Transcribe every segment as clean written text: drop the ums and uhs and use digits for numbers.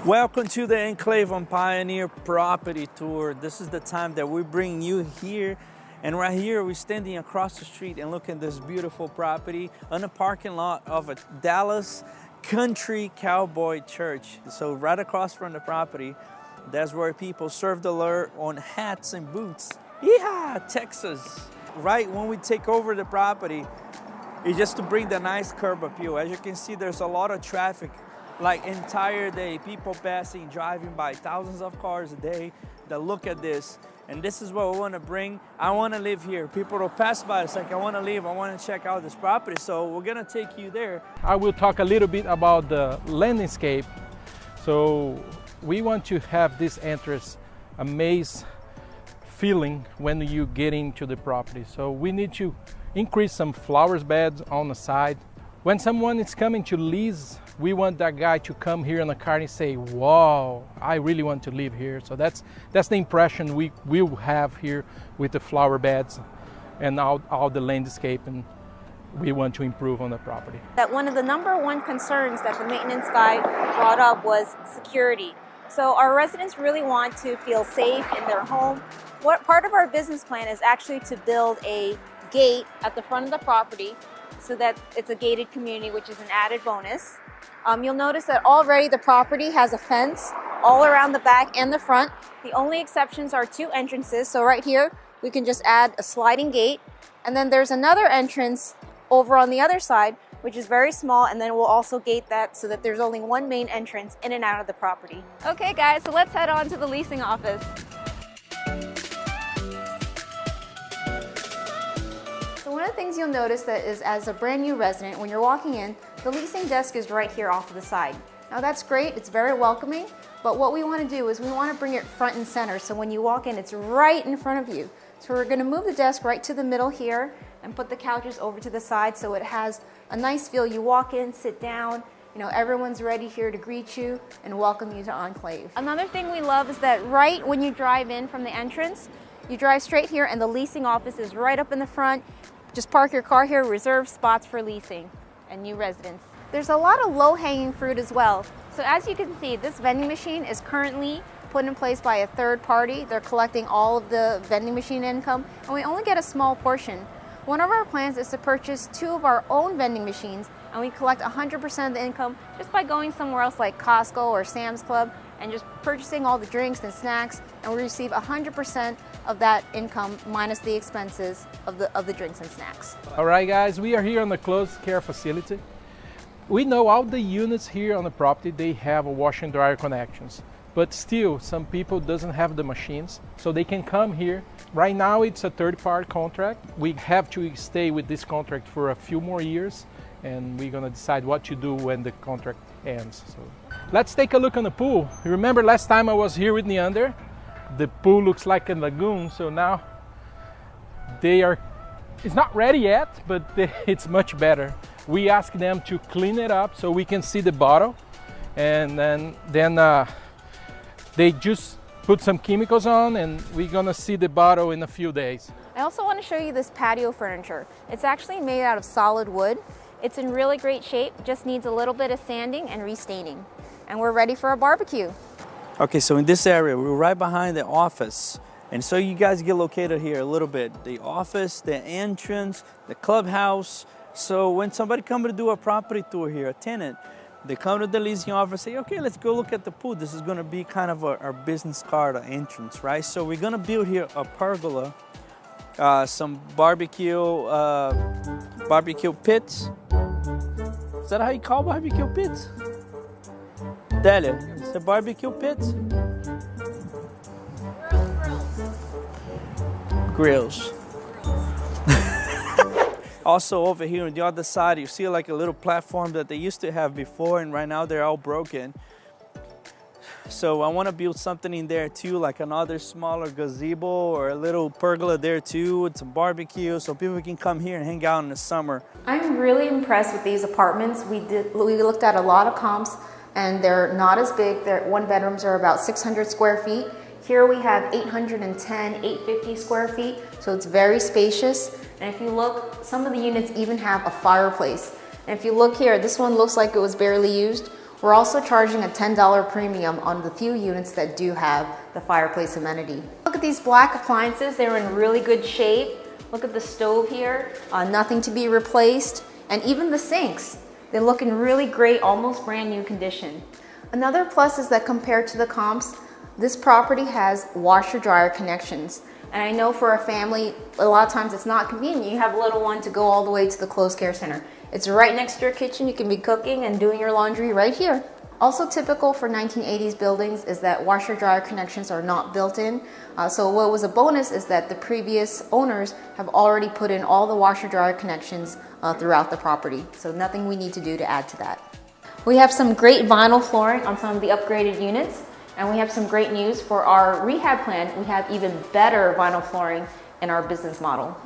Welcome to the Enclave on Pioneer Property Tour. This is the time that we bring you here. And right here, we're standing across the street and look at this beautiful property on the parking lot of a Dallas Country Cowboy Church. So right across from the property, that's where people serve the Lord on hats and boots. Yeah, Texas. Right when we take over the property, it's just to bring the nice curb appeal. As you can see, there's a lot of traffic, like entire day, people passing, driving by, thousands of cars a day that look at this. And this is what we want to bring. I want to live here. People will pass by, it's like, I want to leave, I want to check out this property. So we're going to take you there. I will talk a little bit about the landscape. So we want to have this entrance a maze feeling when you get into the property. So we need to increase some flowers beds on the side. When someone is coming to lease, we want that guy to come here in the car and say, wow, I really want to live here. So that's the impression we will have here with the flower beds and all the landscape, and we want to improve on the property. That one of the number one concerns that the maintenance guy brought up was security. So our residents really want to feel safe in their home. What part of our business plan is actually to build a gate at the front of the property so that it's a gated community, which is an added bonus. You'll notice that already the property has a fence all around the back and the front. The only exceptions are two entrances. So right here, we can just add a sliding gate. And then there's another entrance over on the other side, which is very small. And then we'll also gate that so that there's only one main entrance in and out of the property. Okay guys, so let's head on to the leasing office. So one of the things you'll notice that is, as a brand new resident, when you're walking in, the leasing desk is right here off to the side. Now that's great, it's very welcoming, but what we want to do is we want to bring it front and center, so when you walk in, it's right in front of you. So we're going to move the desk right to the middle here and put the couches over to the side so it has a nice feel. You walk in, sit down, you know, everyone's ready here to greet you and welcome you to Enclave. Another thing we love is that right when you drive in from the entrance, you drive straight here and the leasing office is right up in the front. Just park your car here, reserve spots for leasing and new residents. There's a lot of low-hanging fruit as well. So as you can see, this vending machine is currently put in place by a third party. They're collecting all of the vending machine income, and we only get a small portion. One of our plans is to purchase 2 of our own vending machines, and we collect 100% of the income just by going somewhere else like Costco or Sam's Club and just purchasing all the drinks and snacks, and we receive 100% of that income minus the expenses of the drinks and snacks. All right guys, we are here on the closed care facility. We know all the units here on the property, they have a wash and dryer connections, but still some people doesn't have the machines, so they can come here. Right now it's a third-party contract. We have to stay with this contract for a few more years, and we're gonna decide what to do when the contract ends. So let's take a look on the pool. You remember last time I was here with Neander? The pool looks like a lagoon, so now it's not ready yet, but it's much better. We ask them to clean it up so we can see the bottle, and then they just put some chemicals on, and we're gonna see the bottle in a few days. I also want to show you this patio furniture. It's actually made out of solid wood. It's in really great shape, just needs a little bit of sanding and restaining. And we're ready for a barbecue. Okay, so in this area, we're right behind the office. And so you guys get located here a little bit. The office, the entrance, the clubhouse. So when somebody comes to do a property tour here, a tenant, they come to the leasing office and say, okay, let's go look at the pool. This is gonna be kind of our business card entrance, right? So we're gonna build here a pergola, some barbecue pits. Is that how you call barbecue pits? Delia, it's a barbecue pits? Grills. Also over here on the other side, you see like a little platform that they used to have before, and right now they're all broken. So I want to build something in there too, like another smaller gazebo or a little pergola there too, with some barbecue, so people can come here and hang out in the summer. I'm really impressed with these apartments. We looked at a lot of comps, and they're not as big. Their one bedrooms are about 600 square feet. Here we have 810, 850 square feet, so it's very spacious. And if you look, some of the units even have a fireplace. And if you look here, this one looks like it was barely used. We're also charging a $10 premium on the few units that do have the fireplace amenity. Look at these black appliances, they're in really good shape. Look at the stove here, nothing to be replaced. And even the sinks, they look in really great, almost brand new condition. Another plus is that compared to the comps, this property has washer dryer connections. And I know for a family, a lot of times it's not convenient. You have a little one to go all the way to the closed care center. It's right next to your kitchen. You can be cooking and doing your laundry right here. Also typical for 1980s buildings is that washer dryer connections are not built in. So what was a bonus is that the previous owners have already put in all the washer dryer connections throughout the property. So nothing we need to do to add to that. We have some great vinyl flooring on some of the upgraded units. And we have some great news for our rehab plan. We have even better vinyl flooring in our business model.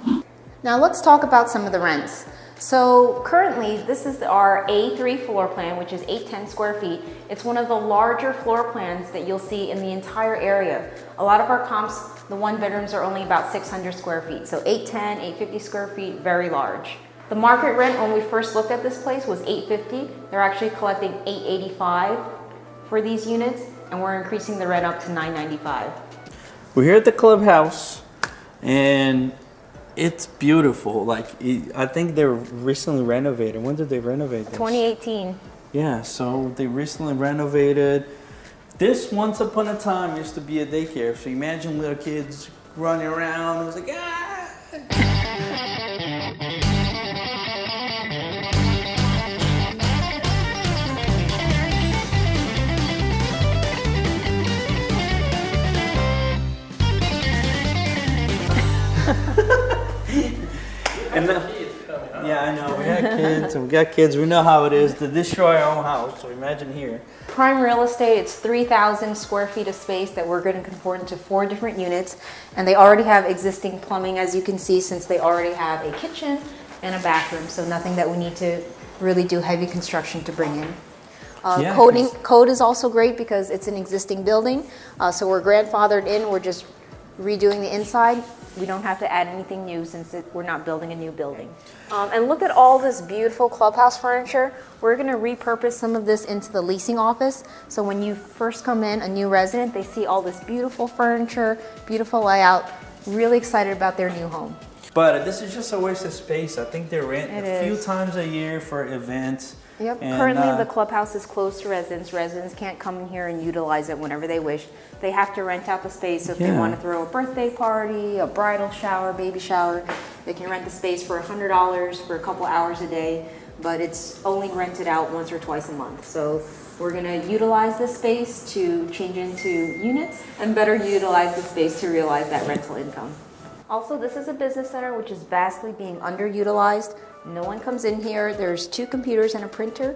Now let's talk about some of the rents. So currently, this is our A3 floor plan, which is 810 square feet. It's one of the larger floor plans that you'll see in the entire area. A lot of our comps, the one bedrooms are only about 600 square feet. So 810, 850 square feet, very large. The market rent when we first looked at this place was $850. They're actually collecting $885 for these units, and we're increasing the rent up to $995. We're here at the clubhouse, and it's beautiful. Like, I think they were recently renovated. When did they renovate this? 2018. Yeah, so they recently renovated. This once upon a time used to be a daycare. So imagine little kids running around. It was like, ah! And yeah, I know. We got kids. We know how it is to destroy our own house. So imagine here. Prime real estate, it's 3,000 square feet of space that we're going to convert into 4 different units. And they already have existing plumbing, as you can see, since they already have a kitchen and a bathroom. So nothing that we need to really do heavy construction to bring in. Code is also great because it's an existing building. So we're grandfathered in. We're just redoing the inside. We don't have to add anything new since we're not building a new building. And look at all this beautiful clubhouse furniture. We're going to repurpose some of this into the leasing office. So when you first come in, a new resident, they see all this beautiful furniture, beautiful layout, really excited about their new home. But this is just a waste of space. I think they rent a few times a year for events. Yep. And, currently the clubhouse is closed to residents. Residents can't come in here and utilize it whenever they wish. They have to rent out the space. So if they want to throw a birthday party, a bridal shower, baby shower, they can rent the space for $100 for a couple hours a day, but it's only rented out once or twice a month. So we're going to utilize this space to change into units and better utilize the space to realize that rental income. Also, this is a business center which is vastly being underutilized. No one comes in here. There's 2 computers and a printer,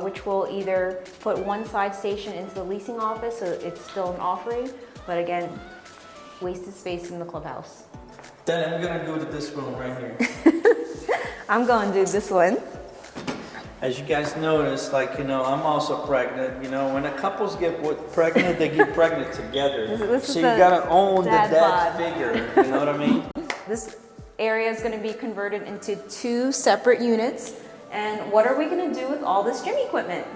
which will either put one side station into the leasing office, so it's still an offering, but again, wasted space in the clubhouse. Then I'm gonna go to this room right here. I'm going to do this one. As you guys notice, like, I'm also pregnant. When a couples get pregnant, they get pregnant together. This so you gotta own the dad bod. figure, you know what I mean? This area is going to be converted into 2 separate units. And what are we going to do with all this gym equipment?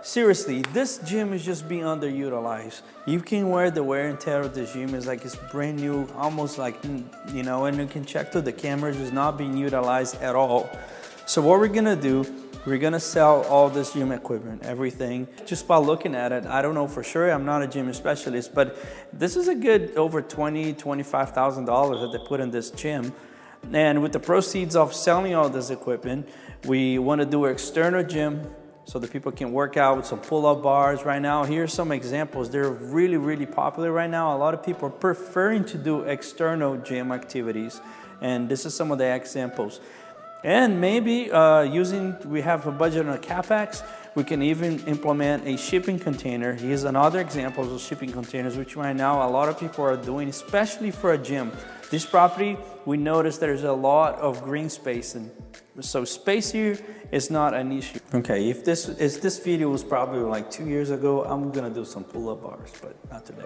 Seriously, this gym is just being underutilized. You can wear the wear and tear of the gym. It's like it's brand new, almost like, and you can check through the cameras. It's not being utilized at all. So what we're going to do, we're going to sell all this gym equipment, everything. Just by looking at it, I don't know for sure. I'm not a gym specialist, but this is a good over $20,000, $25,000 that they put in this gym. And with the proceeds of selling all this equipment, we want to do an external gym so that people can work out with some pull-up bars right now. Here's some examples. They're really, really popular right now. A lot of people are preferring to do external gym activities. And this is some of the examples. And maybe we have a budget on a CapEx, we can even implement a shipping container. Here's another example of shipping containers, which right now a lot of people are doing, especially for a gym. This property, we noticed there's a lot of green space, and so space here is not an issue. Okay, if this video was probably like 2 years ago, I'm gonna do some pull-up bars, but not today.